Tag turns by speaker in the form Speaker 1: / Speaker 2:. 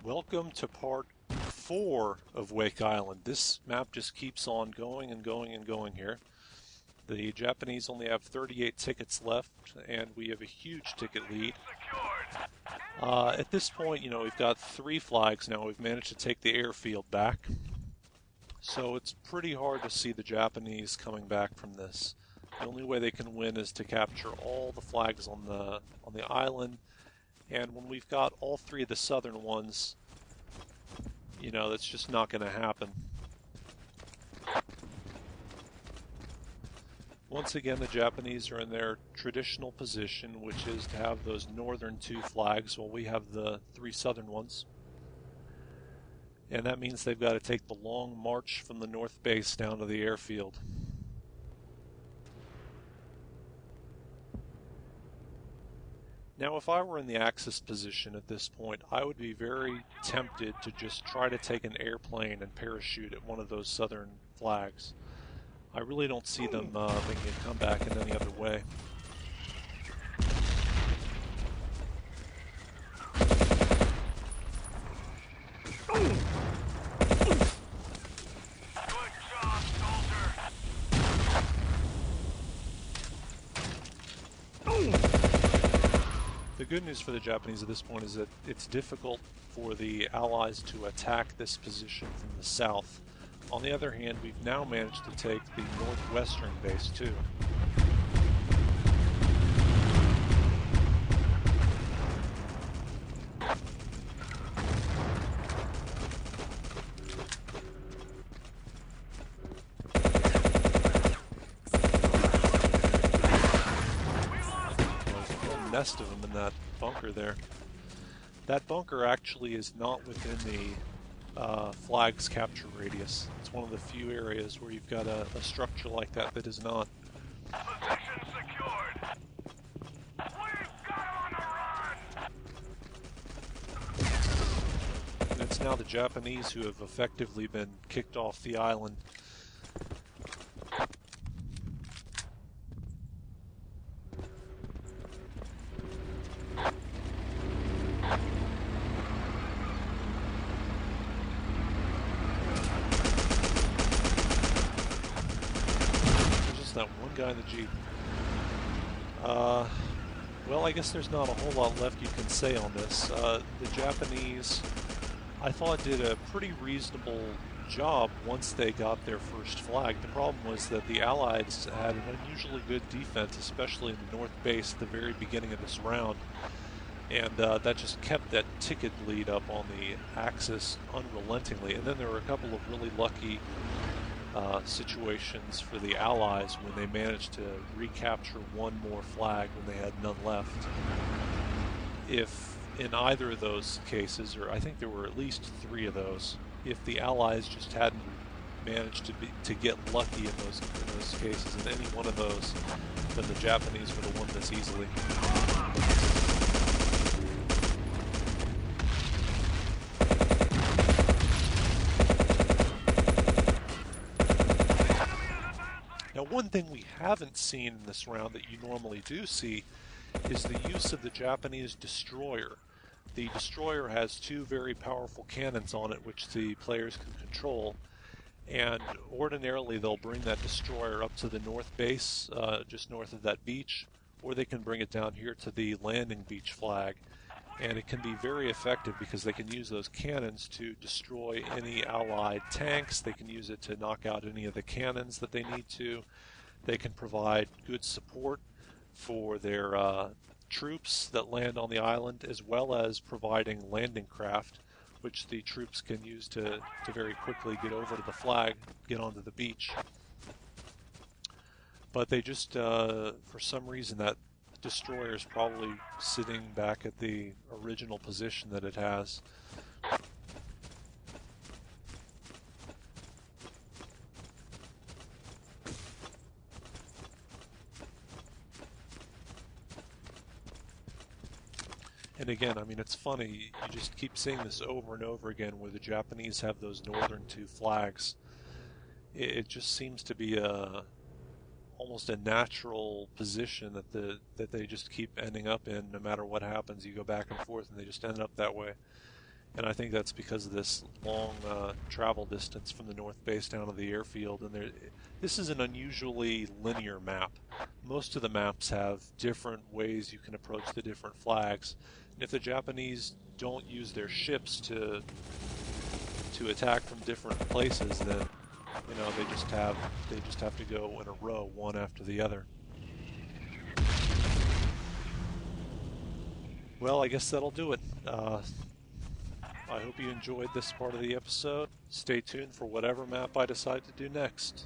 Speaker 1: Welcome to part 4 of Wake Island. This map just keeps on going and going and going here. The Japanese only have 38 tickets left, and we have a huge ticket lead. At this point, we've got 3 flags now. We've managed to take the airfield back. So it's pretty hard to see the Japanese coming back from this. The only way they can win is to capture all the flags on the island. And when we've got all 3 of the southern ones, that's just not going to happen. Once again, the Japanese are in their traditional position, which is to have those northern 2 flags while we have the 3 southern ones. And that means they've got to take the long march from the north base down to the airfield. Now, if I were in the Axis position at this point, I would be very tempted to just try to take an airplane and parachute at one of those southern flags. I really don't see them making a comeback in any other way. The good news for the Japanese at this point is that it's difficult for the Allies to attack this position from the south. On the other hand, we've now managed to take the northwestern base too. Nest of them in that bunker there. That bunker actually is not within the flag's capture radius. It's one of the few areas where you've got a structure like that that is not.
Speaker 2: Position secured. We've got on the run.
Speaker 1: And it's now the Japanese who have effectively been kicked off the island. That one guy in the Jeep. Well, I guess there's not a whole lot left you can say on this. The Japanese, I thought, did a pretty reasonable job once they got their first flag. The problem was that the Allies had an unusually good defense, especially in the north base at the very beginning of this round. And that just kept that ticket lead up on the Axis unrelentingly. And then there were a couple of really lucky situations for the Allies when they managed to recapture one more flag when they had none left. If in either of those cases, or I think there were at least 3 of those, if the Allies just hadn't managed to get lucky in those cases, in any one of those, then the Japanese would have won this easily. Now, one thing we haven't seen in this round that you normally do see is the use of the Japanese destroyer. The destroyer has 2 very powerful cannons on it which the players can control, and ordinarily they'll bring that destroyer up to the north base, just north of that beach, or they can bring it down here to the landing beach flag. And it can be very effective because they can use those cannons to destroy any Allied tanks. They can use it to knock out any of the cannons that they need to. They can provide good support for their troops that land on the island, as well as providing landing craft, which the troops can use to very quickly get over to the flag, get onto the beach. But they just, for some reason, that destroyer is probably sitting back at the original position that it has. And again, I mean, it's funny, you just keep seeing this over and over again where the Japanese have those northern 2 flags. It just seems to be almost a natural position that they just keep ending up in. No matter what happens, you go back and forth and they just end up that way. And I think that's because of this long travel distance from the north base down to the airfield. And this is an unusually linear map. Most of the maps have different ways you can approach the different flags. And if the Japanese don't use their ships to attack from different places, then they just have to go in a row, one after the other. Well, I guess that'll do it. I hope you enjoyed this part of the episode. Stay tuned for whatever map I decide to do next.